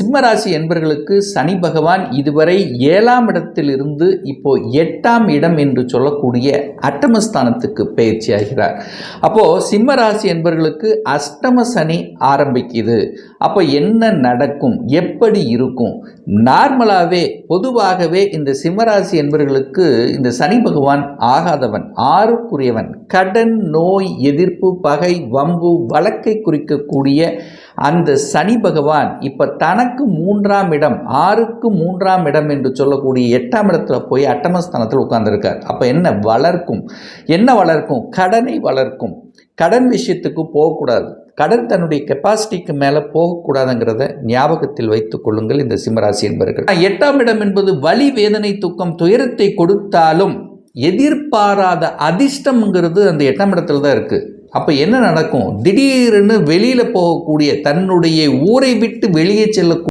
சிம்மராசி என்பர்களுக்கு சனி பகவான் இதுவரை 7ஆம் இடத்திலிருந்து இப்போ 8ஆம் இடம் என்று சொல்லக்கூடிய அட்டமஸ்தானத்துக்கு பயிற்சியாகிறார். அப்போது சிம்மராசி என்பர்களுக்கு அஷ்டம சனி ஆரம்பிக்குது. அப்போ என்ன நடக்கும், எப்படி இருக்கும்? நார்மலாகவே பொதுவாகவே இந்த சிம்மராசி என்பர்களுக்கு இந்த சனி பகவான் ஆகாதவன், ஆறுக்குரியவன், கடன், நோய், எதிர்ப்பு, பகை, வம்பு, வழக்கை குறிக்கக்கூடிய அந்த சனி பகவான் இப்போ தனக்கு 3ஆம் இடம், 6க்கு 3ஆம் இடம் என்று சொல்லக்கூடிய 8ஆம் இடத்துல போய் அட்டமஸ்தானத்தில் உட்கார்ந்துருக்கார். அப்போ என்ன வளர்க்கும்? கடனை வளர்க்கும். கடன் விஷயத்துக்கு போகக்கூடாது. கடன் தன்னுடைய கெப்பாசிட்டிக்கு மேலே போகக்கூடாதுங்கிறத ஞாபகத்தில் வைத்துக் கொள்ளுங்கள் இந்த சிம்மராசி என்பவர்கள். 8ஆம் இடம் என்பது வலி, வேதனை, துக்கம், துயரத்தை கொடுத்தாலும் எதிர்பாராத அதிர்ஷ்டம்ங்கிறது அந்த 8ஆம் இடத்துல தான் இருக்குது. அப்போ என்ன நடக்கும்? திடீர்னு வெளியில் போகக்கூடிய, தன்னுடைய ஊரை விட்டு வெளியே செல்லக்கூடிய